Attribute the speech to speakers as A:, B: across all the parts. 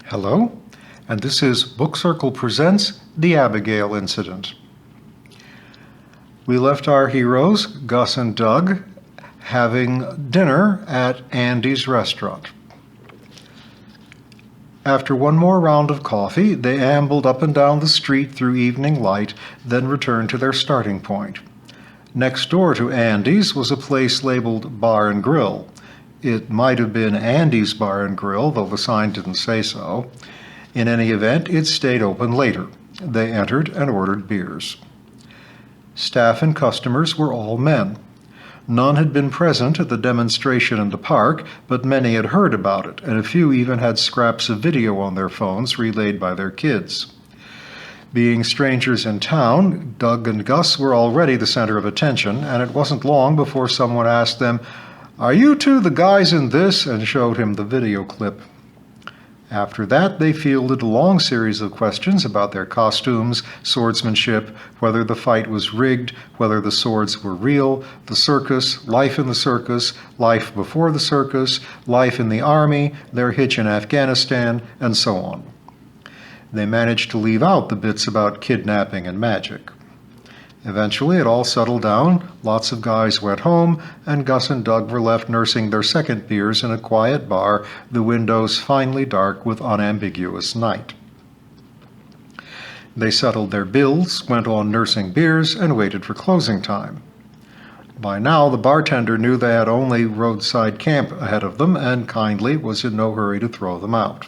A: Hello, and this is Book Circle Presents The Abigail Incident. We left our heroes, Gus and Doug, having dinner at Andy's restaurant. After one more round of coffee, they ambled up and down the street through evening light, then returned to their starting point. Next door to Andy's was a place labeled Bar and Grill. It might have been Andy's Bar and Grill, though the sign didn't say so. In any event, it stayed open later. They entered and ordered beers. Staff and customers were all men. None had been present at the demonstration in the park, but many had heard about it, and a few even had scraps of video on their phones relayed by their kids. Being strangers in town, Doug and Gus were already the center of attention, and it wasn't long before someone asked them, "Are you two the guys in this?" and showed him the video clip. After that, they fielded a long series of questions about their costumes, swordsmanship, whether the fight was rigged, whether the swords were real, the circus, life in the circus, life before the circus, life in the army, their hitch in Afghanistan, and so on. They managed to leave out the bits about kidnapping and magic. Eventually, it all settled down, lots of guys went home, and Gus and Doug were left nursing their second beers in a quiet bar, the windows finely dark with unambiguous night. They settled their bills, went on nursing beers, and waited for closing time. By now, the bartender knew they had only roadside camp ahead of them, and kindly was in no hurry to throw them out.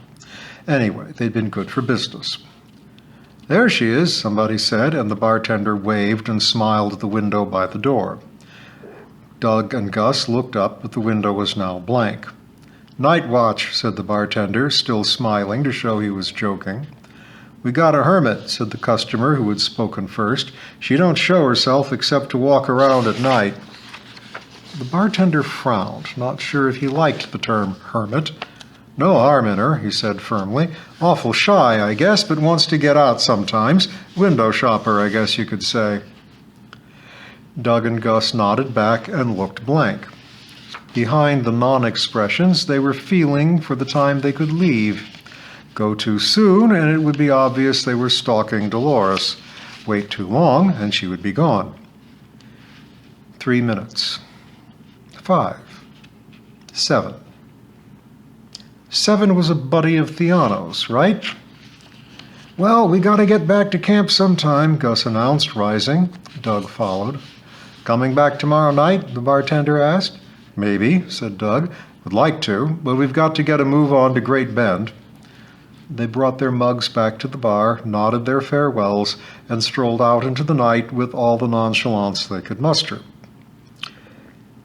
A: Anyway, they'd been good for business. "There she is," somebody said, and the bartender waved and smiled at the window by the door. Doug and Gus looked up, but the window was now blank. "Night watch," said the bartender, still smiling to show he was joking. "We got a hermit," said the customer who had spoken first. "She don't show herself except to walk around at night." The bartender frowned, not sure if he liked the term hermit. "No harm in her," he said firmly. "Awful shy, I guess, but wants to get out sometimes. Window shopper, I guess you could say." Doug and Gus nodded back and looked blank. Behind the non-expressions, they were feeling for the time they could leave. Go too soon, and it would be obvious they were stalking Dolores. Wait too long, and she would be gone. 3 minutes. 5. 7. 7 was a buddy of Theano's, right? "Well, we gotta get back to camp sometime," Gus announced, rising. Doug followed. "Coming back tomorrow night?" the bartender asked. "Maybe," said Doug. "Would like to, but we've got to get a move on to Great Bend." They brought their mugs back to the bar, nodded their farewells, and strolled out into the night with all the nonchalance they could muster.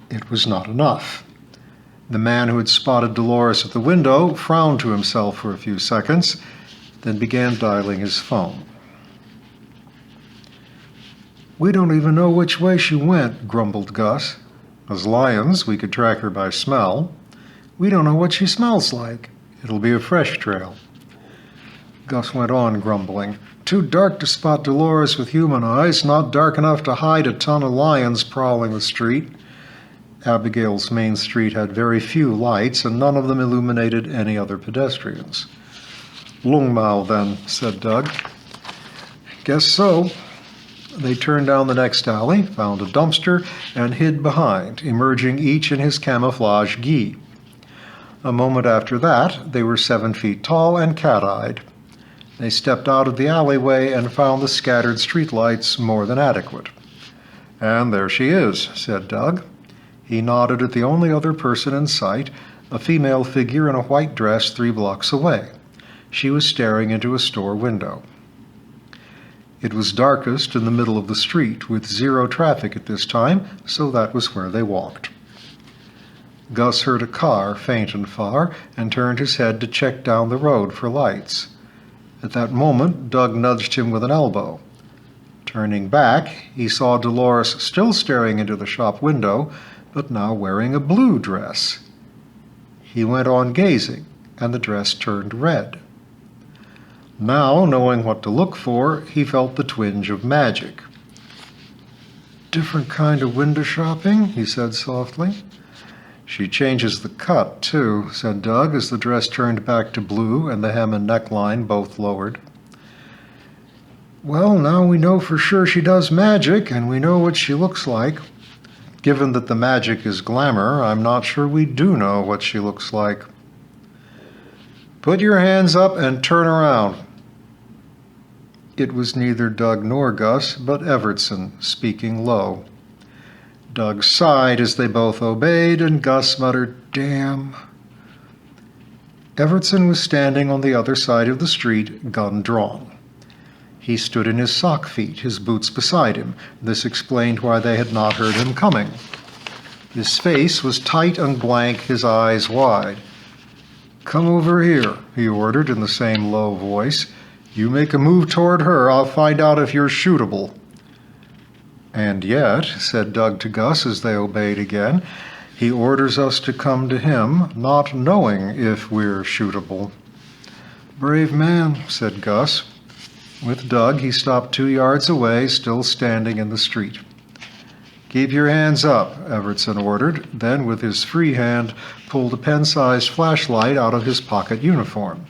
A: It was not enough. The man who had spotted Dolores at the window frowned to himself for a few seconds, then began dialing his phone. "We don't even know which way she went," grumbled Gus. "As lions, we could track her by smell." "We don't know what she smells like." "It'll be a fresh trail." Gus went on grumbling. "Too dark to spot Dolores with human eyes, not dark enough to hide a ton of lions prowling the street." Abigail's main street had very few lights, and none of them illuminated any other pedestrians. "Lungmao, then," said Doug. "Guess so." They turned down the next alley, found a dumpster, and hid behind, emerging each in his camouflage gi. A moment after that, they were 7 feet tall and cat-eyed. They stepped out of the alleyway and found the scattered streetlights more than adequate. "And there she is," said Doug. He nodded at the only other person in sight, a female figure in a white dress 3 blocks away. She was staring into a store window. It was darkest in the middle of the street, with zero traffic at this time, so that was where they walked. Gus heard a car, faint and far, and turned his head to check down the road for lights. At that moment, Doug nudged him with an elbow. Turning back, he saw Dolores still staring into the shop window, but now wearing a blue dress. He went on gazing, and the dress turned red. Now, knowing what to look for, he felt the twinge of magic. "Different kind of window shopping," he said softly. She changes the cut, too, said Doug as the dress turned back to blue and the hem and neckline both lowered. Well, now we know for sure she does magic, and we know what she looks like. Given that the magic is glamour, I'm not sure we do know what she looks like. Put your hands up and turn around. It was neither Doug nor Gus, but Evertson, speaking low. Doug sighed as they both obeyed, and Gus muttered, "Damn." Evertson was standing on the other side of the street, gun drawn. He stood in his sock feet, his boots beside him. This explained why they had not heard him coming. His face was tight and blank, his eyes wide. "Come over here," he ordered in the same low voice. "You make a move toward her, I'll find out if you're shootable." "And yet," said Doug to Gus as they obeyed again, "he orders us to come to him, not knowing if we're shootable." "Brave man," said Gus. With Doug, he stopped 2 yards away, still standing in the street. "Keep your hands up," Evertson ordered, then with his free hand pulled a pen-sized flashlight out of his pocket uniform.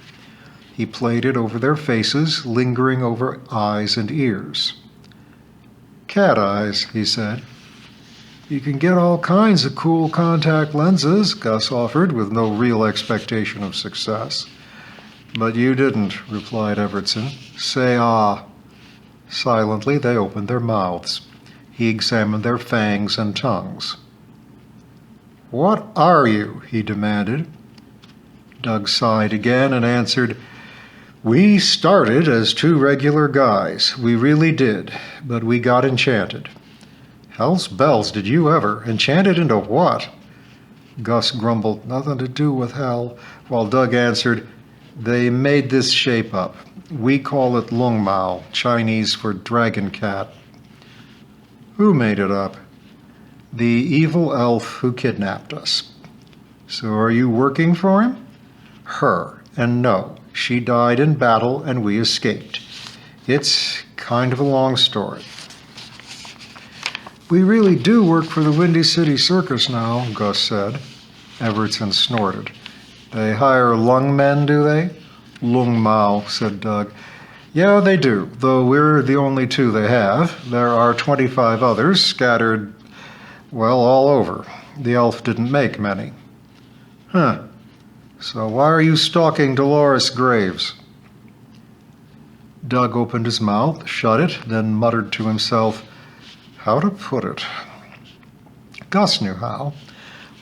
A: He played it over their faces, lingering over eyes and ears. "Cat eyes," he said. "You can get all kinds of cool contact lenses," Gus offered, with no real expectation of success. "But you didn't," replied Evertson. "Say ah." Silently they opened their mouths. He examined their fangs and tongues. "What are you?" he demanded. Doug sighed again and answered, "We started as 2 regular guys. We really did. But we got enchanted." "Hell's bells, did you ever? Enchanted into what?" Gus grumbled, "Nothing to do with hell," while Doug answered, "They made this shape up. We call it Lung Mao, Chinese for dragon cat." "Who made it up?" "The evil elf who kidnapped us." "So are you working for him?" "Her. And no, she died in battle and we escaped. It's kind of a long story." "We really do work for the Windy City Circus now," Gus said. Evertson snorted. "They hire lung men, do they?" "Lung Mao," said Doug. "Yeah, they do, though we're the only 2 they have. There are 25 others scattered, well, all over. The elf didn't make many." "Huh. So why are you stalking Dolores Graves?" Doug opened his mouth, shut it, then muttered to himself, "How to put it?" Gus knew how.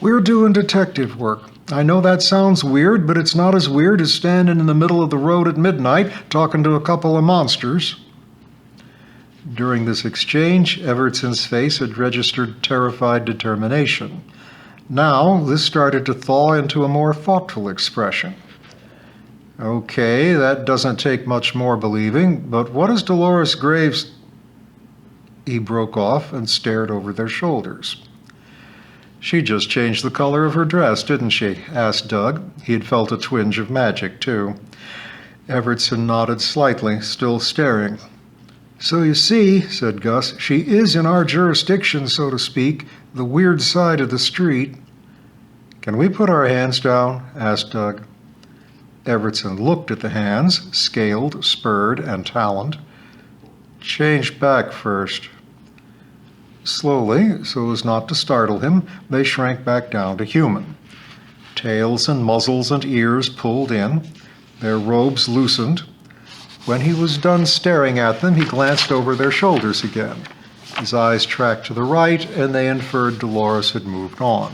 A: "We're doing detective work. I know that sounds weird, but it's not as weird as standing in the middle of the road at midnight talking to a couple of monsters." During this exchange, Evertson's face had registered terrified determination. Now, this started to thaw into a more thoughtful expression. "Okay, that doesn't take much more believing, but what is Dolores Graves—" He broke off and stared over their shoulders. "She just changed the color of her dress, didn't she?" asked Doug. He had felt a twinge of magic, too. Evertson nodded slightly, still staring. "So you see," said Gus, "she is in our jurisdiction, so to speak, the weird side of the street." "Can we put our hands down?" asked Doug. Evertson looked at the hands, scaled, spurred, and taloned. "Change back first." Slowly, so as not to startle him, they shrank back down to human. Tails and muzzles and ears pulled in, their robes loosened. When he was done staring at them, he glanced over their shoulders again. His eyes tracked to the right, and they inferred Dolores had moved on.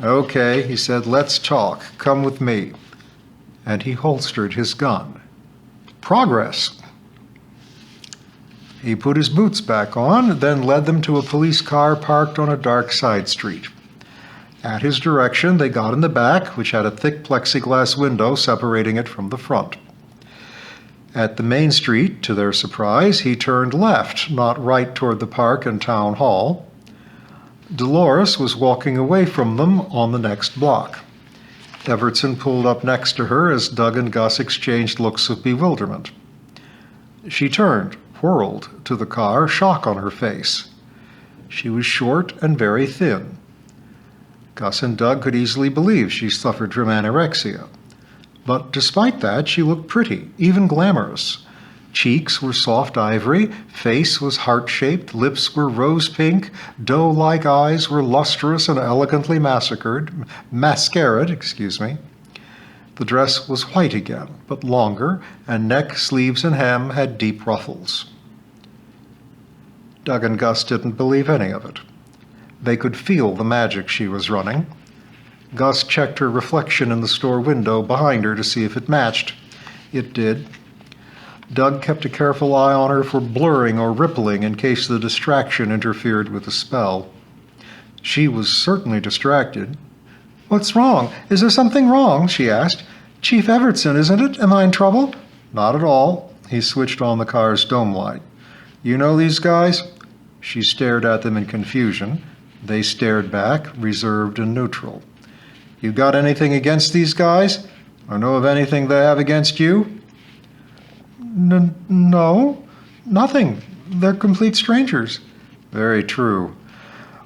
A: "Okay," he said, "let's talk. Come with me." And he holstered his gun. "Progress." He put his boots back on, then led them to a police car parked on a dark side street. At his direction, they got in the back, which had a thick plexiglass window separating it from the front. At the main street, to their surprise, he turned left, not right toward the park and town hall. Dolores was walking away from them on the next block. Evertson pulled up next to her as Doug and Gus exchanged looks of bewilderment. She turned, whirled to the car, shock on her face. She was short and very thin. Gus and Doug could easily believe she suffered from anorexia. But despite that, she looked pretty, even glamorous. Cheeks were soft ivory, face was heart-shaped, lips were rose-pink, doe-like eyes were lustrous and elegantly mascaraed. The dress was white again, but longer, and neck, sleeves, and hem had deep ruffles. Doug and Gus didn't believe any of it. They could feel the magic she was running. Gus checked her reflection in the store window behind her to see if it matched. It did. Doug kept a careful eye on her for blurring or rippling in case the distraction interfered with the spell. She was certainly distracted. "What's wrong? Is there something wrong?" she asked. "Chief Evertson, isn't it? Am I in trouble?" "Not at all." He switched on the car's dome light. "You know these guys?" She stared at them in confusion. They stared back, reserved and neutral. "You got anything against these guys? Or know of anything they have against you?" No, nothing. They're complete strangers." "Very true.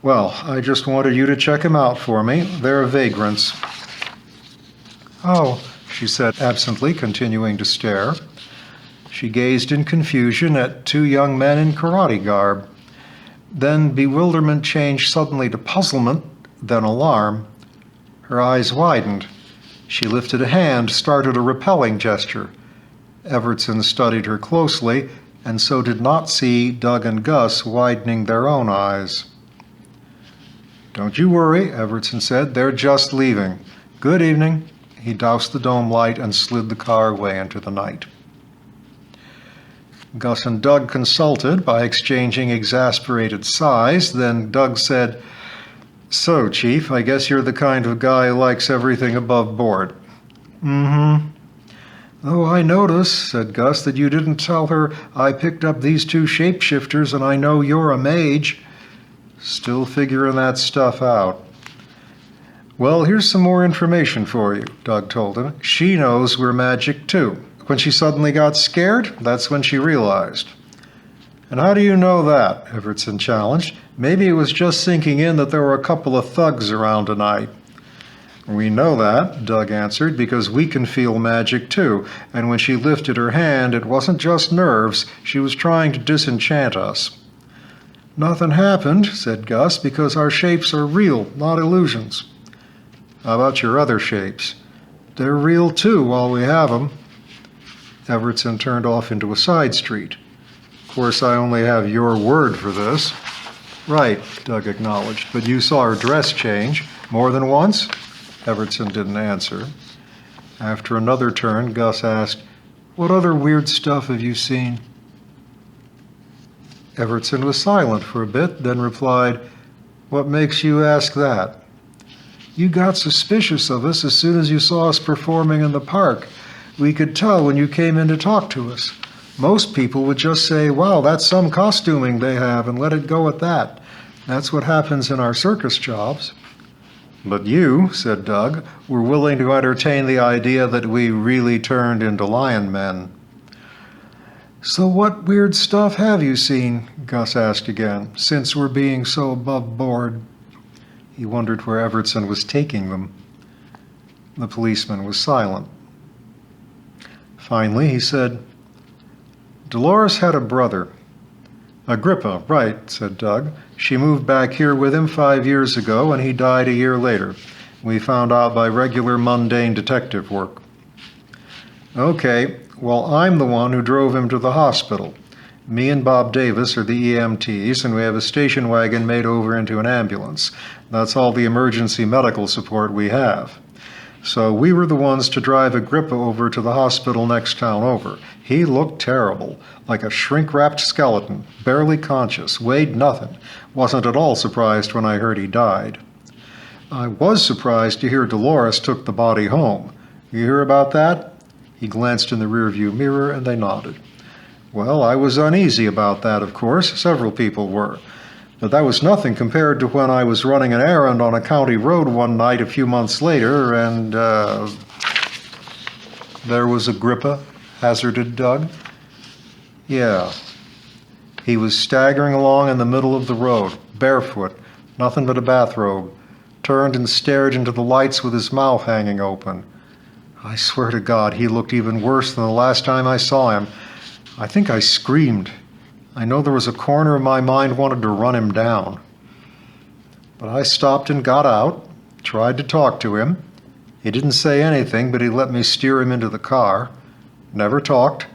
A: Well, I just wanted you to check them out for me. They're vagrants." "Oh," she said absently, continuing to stare. She gazed in confusion at two young men in karate garb. Then bewilderment changed suddenly to puzzlement, then alarm. Her eyes widened. She lifted a hand, started a repelling gesture. Evertson studied her closely, and so did not see Doug and Gus widening their own eyes. "Don't you worry," Evertson said. "They're just leaving. Good evening." He doused the dome light and slid the car away into the night. Gus and Doug consulted by exchanging exasperated sighs. Then Doug said, "So, Chief, I guess you're the kind of guy who likes everything above board." "Mm-hmm." "Oh, I notice," said Gus, "that you didn't tell her I picked up these two shapeshifters and I know you're a mage." "Still figuring that stuff out." "Well, here's some more information for you," Doug told him. "She knows we're magic too. When she suddenly got scared, that's when she realized." "And how do you know that?" Evertson challenged. "Maybe it was just sinking in that there were a couple of thugs around tonight." "We know that," Doug answered, "because we can feel magic too. And when she lifted her hand, it wasn't just nerves. She was trying to disenchant us." "Nothing happened," said Gus, "because our shapes are real, not illusions." "How about your other shapes?" "They're real too, while we have them." Evertson turned off into a side street. "Of course, I only have your word for this." "Right," Doug acknowledged, "but you saw her dress change. More than once?" Evertson didn't answer. After another turn, Gus asked, "What other weird stuff have you seen?" Evertson was silent for a bit, then replied, "What makes you ask that?" "You got suspicious of us as soon as you saw us performing in the park. We could tell when you came in to talk to us. Most people would just say, 'Wow, that's some costuming they have,' and let it go at that. That's what happens in our circus jobs." "But you," said Doug, "were willing to entertain the idea that we really turned into lion men." "So what weird stuff have you seen?" Gus asked again, "since we're being so above board." He wondered where Evertson was taking them. The policeman was silent. Finally, he said, "Dolores had a brother." "Agrippa, right," said Doug. "She moved back here with him 5 years ago, and he died a year later. We found out by regular mundane detective work." "Okay, well, I'm the one who drove him to the hospital. Me and Bob Davis are the EMTs, and we have a station wagon made over into an ambulance. That's all the emergency medical support we have. So we were the ones to drive Agrippa over to the hospital next town over. He looked terrible, like a shrink-wrapped skeleton, barely conscious, weighed nothing. Wasn't at all surprised when I heard he died. I was surprised to hear Dolores took the body home. You hear about that?" He glanced in the rearview mirror, and they nodded. "Well, I was uneasy about that, of course. Several people were. But that was nothing compared to when I was running an errand on a county road one night a few months later, and, There was Agrippa," hazarded Doug. "Yeah. He was staggering along in the middle of the road, barefoot, nothing but a bathrobe. turned and stared into the lights with his mouth hanging open. I swear to God, he looked even worse than the last time I saw him. I think I screamed. I know there was a corner of my mind wanted to run him down. But I stopped and got out, tried to talk to him. He didn't say anything, but he let me steer him into the car. Never talked,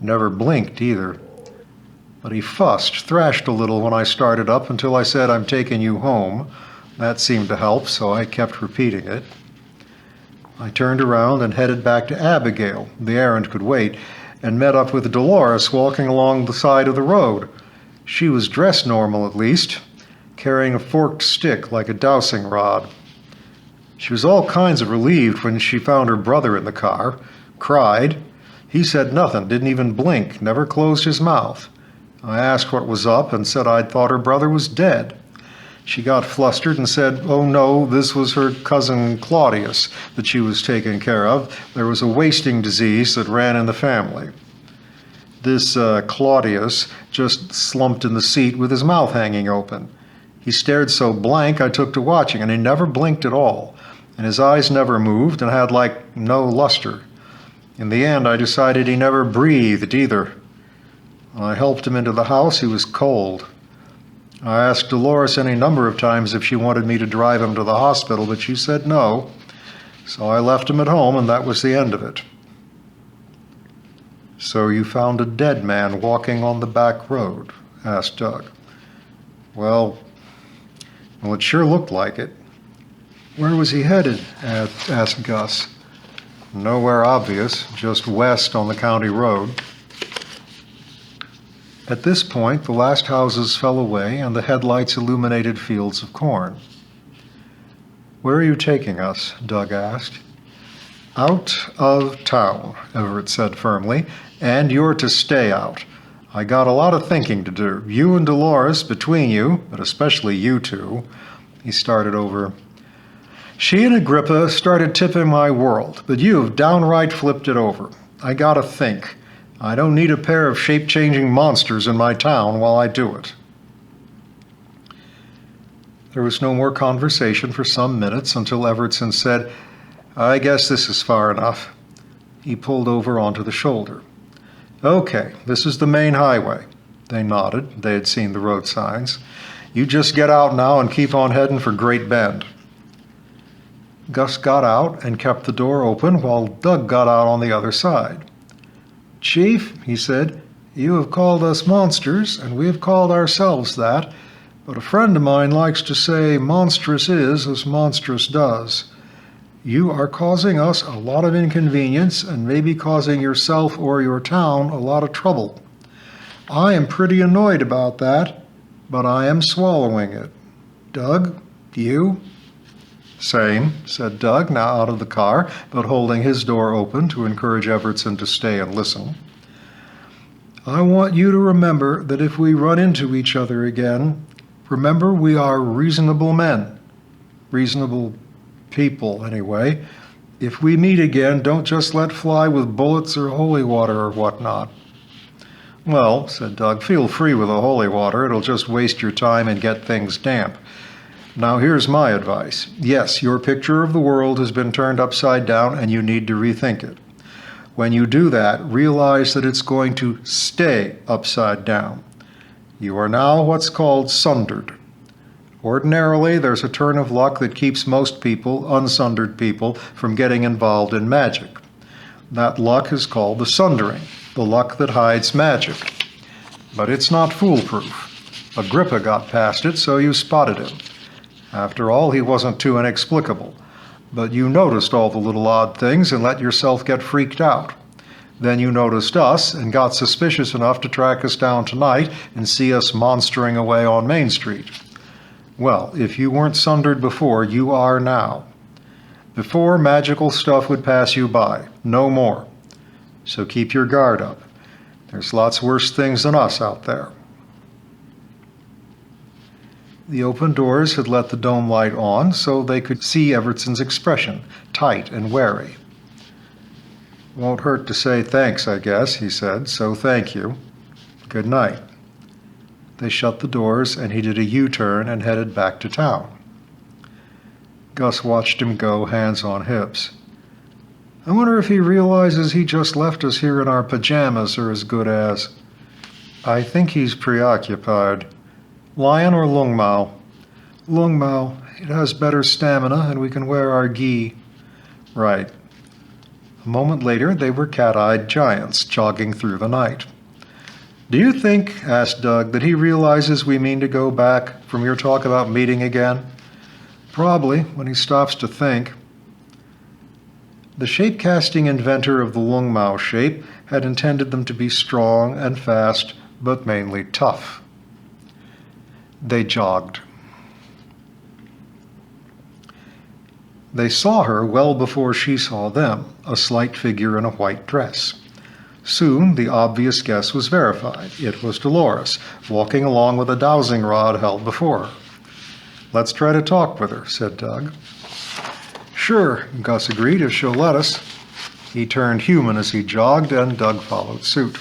A: never blinked either. But he fussed, thrashed a little when I started up until I said, "I'm taking you home." That seemed to help, so I kept repeating it. I turned around and headed back to Abigail, the errand could wait, and met up with Dolores walking along the side of the road. She was dressed normal at least, carrying a forked stick like a dowsing rod. She was all kinds of relieved when she found her brother in the car, cried. He said nothing, didn't even blink, never closed his mouth. I asked what was up and said I'd thought her brother was dead. She got flustered and said, oh no, this was her cousin Claudius that she was taking care of. There was a wasting disease that ran in the family. This Claudius just slumped in the seat with his mouth hanging open. He stared so blank I took to watching, and he never blinked at all, and his eyes never moved and had like no luster. In the end, I decided he never breathed either. When I helped him into the house, he was cold. I asked Dolores any number of times if she wanted me to drive him to the hospital, but she said no. So I left him at home, and that was the end of it. So you found a dead man walking on the back road? Asked Doug. Well, it sure looked like it. Where was he headed? Asked Gus. Nowhere obvious, just west on the county road. At this point, the last houses fell away and the headlights illuminated fields of corn. Where are you taking us? Doug asked. Out of town, Everett said firmly, and you're to stay out. I got a lot of thinking to do. You and Dolores, between you, but especially you two. He started over. She and Agrippa started tipping my world, but you've downright flipped it over. I gotta think. I don't need a pair of shape-changing monsters in my town while I do it. There was no more conversation for some minutes until Everetson said, I guess this is far enough. He pulled over onto the shoulder. Okay, this is the main highway. They nodded. They had seen the road signs. You just get out now and keep on heading for Great Bend. Gus got out and kept the door open while Doug got out on the other side. Chief, he said, you have called us monsters, and we have called ourselves that, but a friend of mine likes to say monstrous is as monstrous does. You are causing us a lot of inconvenience and maybe causing yourself or your town a lot of trouble. I am pretty annoyed about that, but I am swallowing it. Doug, you? Same, said Doug, now out of the car, but holding his door open to encourage Everetson to stay and listen. I want you to remember that if we run into each other again, remember we are reasonable men. Reasonable people, anyway. If we meet again, don't just let fly with bullets or holy water or whatnot. Well, said Doug, feel free with the holy water. It'll just waste your time and get things damp. Now here's my advice. Yes, your picture of the world has been turned upside down and you need to rethink it. When you do that, realize that it's going to stay upside down. You are now what's called sundered. Ordinarily, there's a turn of luck that keeps most people, unsundered people, from getting involved in magic. That luck is called the sundering, the luck that hides magic. But it's not foolproof. Agrippa got past it, so you spotted him. After all, he wasn't too inexplicable. But you noticed all the little odd things and let yourself get freaked out. Then you noticed us and got suspicious enough to track us down tonight and see us monstering away on Main Street. Well, if you weren't sundered before, you are now. Before, magical stuff would pass you by, no more. So keep your guard up. There's lots worse things than us out there. The open doors had let the dome light on, so they could see Everetson's expression, tight and wary. Won't hurt to say thanks, I guess, he said, so thank you. Good night. They shut the doors, and he did a U-turn and headed back to town. Gus watched him go, hands on hips. I wonder if he realizes he just left us here in our pajamas are as good as. I think he's preoccupied. Lion or Lung Mao? Lung Mao. It has better stamina and we can wear our gi. Right. A moment later, they were cat-eyed giants jogging through the night. Do you think, asked Doug, that he realizes we mean to go back from your talk about meeting again? Probably, when he stops to think. The shape-casting inventor of the Lung Mao shape had intended them to be strong and fast, but mainly tough. They jogged. They saw her well before she saw them, a slight figure in a white dress. Soon the obvious guess was verified. It was Dolores, walking along with a dowsing rod held before her. Let's try to talk with her, said Doug. Sure, Gus agreed, if she'll let us. He turned human as he jogged, and Doug followed suit.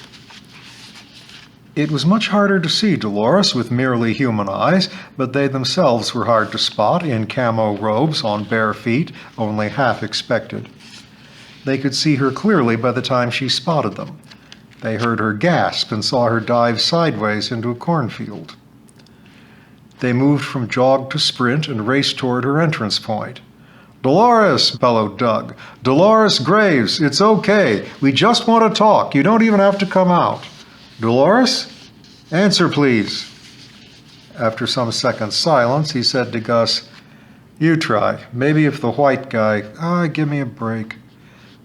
A: It was much harder to see Dolores with merely human eyes, but they themselves were hard to spot in camo robes on bare feet, only half expected. They could see her clearly by the time she spotted them. They heard her gasp and saw her dive sideways into a cornfield. They moved from jog to sprint and raced toward her entrance point. Dolores, bellowed Doug. Dolores Graves, it's okay. We just want to talk. You don't even have to come out. Dolores? Answer, please. After some seconds' silence, he said to Gus, You try. Maybe if the white guy, give me a break.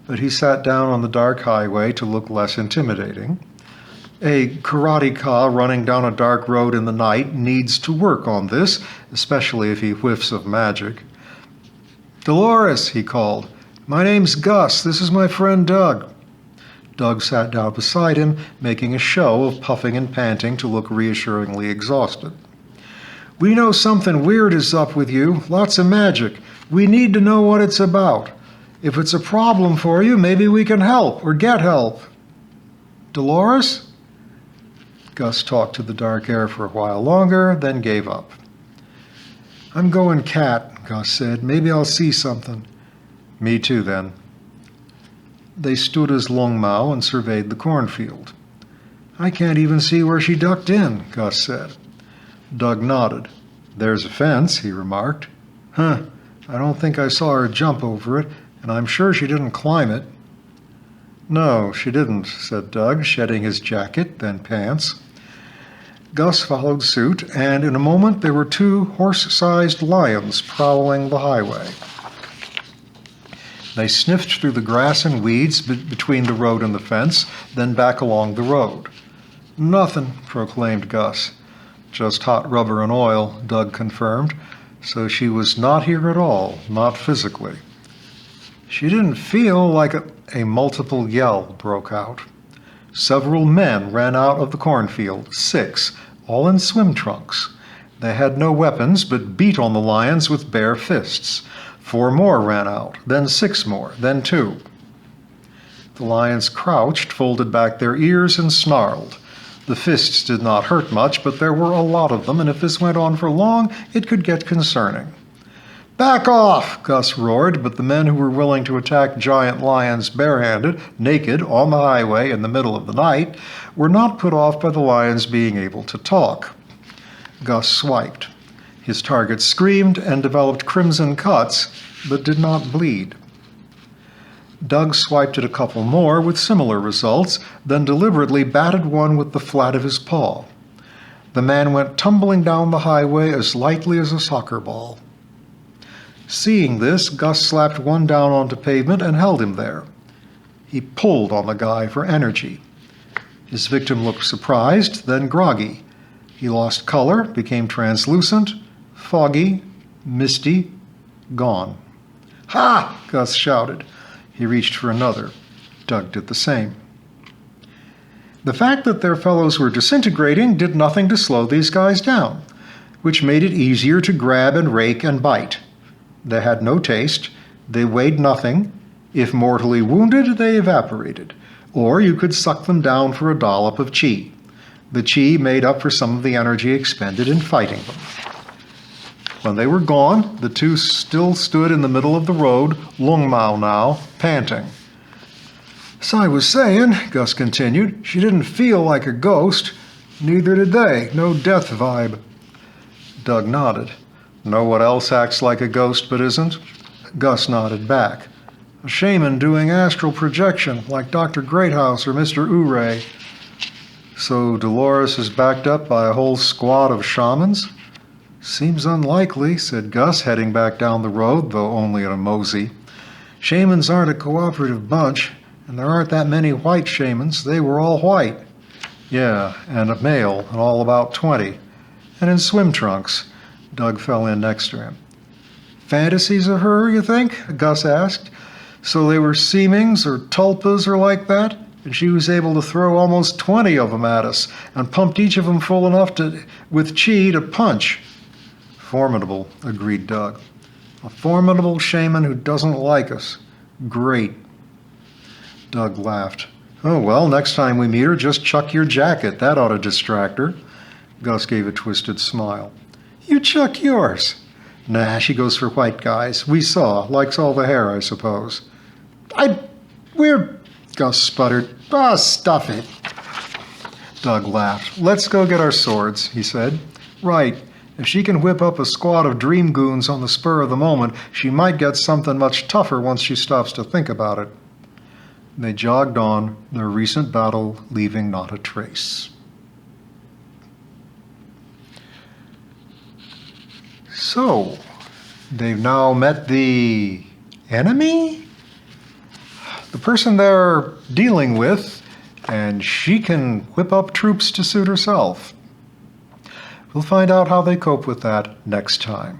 A: But he sat down on the dark highway to look less intimidating. A karateka running down a dark road in the night needs to work on this, especially if he whiffs of magic. Dolores, he called. My name's Gus. This is my friend Doug. Doug sat down beside him, making a show of puffing and panting to look reassuringly exhausted. We know something weird is up with you, lots of magic. We need to know what it's about. If it's a problem for you, maybe we can help or get help. Dolores? Gus talked to the dark air for a while longer, then gave up. I'm going cat, Gus said. Maybe I'll see something. Me too, then. They stood as Lung Mao and surveyed the cornfield. I can't even see where she ducked in, Gus said. Doug nodded. There's a fence, he remarked. I don't think I saw her jump over it, and I'm sure she didn't climb it. No, she didn't, said Doug, shedding his jacket, then pants. Gus followed suit, and in a moment there were two horse-sized lions prowling the highway. They sniffed through the grass and weeds between the road and the fence, then back along the road. Nothing, proclaimed Gus. Just hot rubber and oil, Doug confirmed. So she was not here at all, not physically. She didn't feel like a multiple yell broke out. Several men ran out of the cornfield, 6, all in swim trunks. They had no weapons, but beat on the lions with bare fists. 4 more ran out, then 6 more, then 2. The lions crouched, folded back their ears, and snarled. The fists did not hurt much, but there were a lot of them, and if this went on for long, it could get concerning. Back off, Gus roared, but the men who were willing to attack giant lions barehanded, naked, on the highway in the middle of the night, were not put off by the lions being able to talk. Gus swiped. His target screamed and developed crimson cuts, but did not bleed. Doug swiped at a couple more with similar results, then deliberately batted one with the flat of his paw. The man went tumbling down the highway as lightly as a soccer ball. Seeing this, Gus slapped one down onto pavement and held him there. He pulled on the guy for energy. His victim looked surprised, then groggy. He lost color, became translucent, foggy, misty, gone. Ha! Gus shouted. He reached for another. Doug did the same. The fact that their fellows were disintegrating did nothing to slow these guys down, which made it easier to grab and rake and bite. They had no taste. They weighed nothing. If mortally wounded, they evaporated. Or you could suck them down for a dollop of chi. The chi made up for some of the energy expended in fighting them. When they were gone, the two still stood in the middle of the road, Lung Mao now, panting. "As I was saying," Gus continued, "she didn't feel like a ghost. Neither did they. No death vibe." Doug nodded. "Know what else acts like a ghost but isn't?" Gus nodded back. "A shaman doing astral projection, like Dr. Greathouse or Mr. Ouray." "So Dolores is backed up by a whole squad of shamans?" "Seems unlikely," said Gus, heading back down the road, though only at a mosey. "Shamans aren't a cooperative bunch, and there aren't that many white shamans. They were all white." "Yeah, and a male, and all about 20. And in swim trunks." Doug fell in next to him. "Fantasies of her, you think?" Gus asked. "So they were seemings or tulpas or like that? And she was able to throw almost 20 of them at us, and pumped each of them full enough with chi to punch." "Formidable," agreed Doug. "A formidable shaman who doesn't like us. Great." Doug laughed. "Oh, well, next time we meet her, just chuck your jacket. That ought to distract her." Gus gave a twisted smile. "You chuck yours." "Nah, she goes for white guys. We saw. Likes all the hair, I suppose." We're..." Gus sputtered. "Ah, stuff it." Doug laughed. "Let's go get our swords," he said. "Right. If she can whip up a squad of dream goons on the spur of the moment, she might get something much tougher once she stops to think about it." They jogged on, their recent battle leaving not a trace. So, they've now met the enemy? The person they're dealing with, and she can whip up troops to suit herself. We'll find out how they cope with that next time.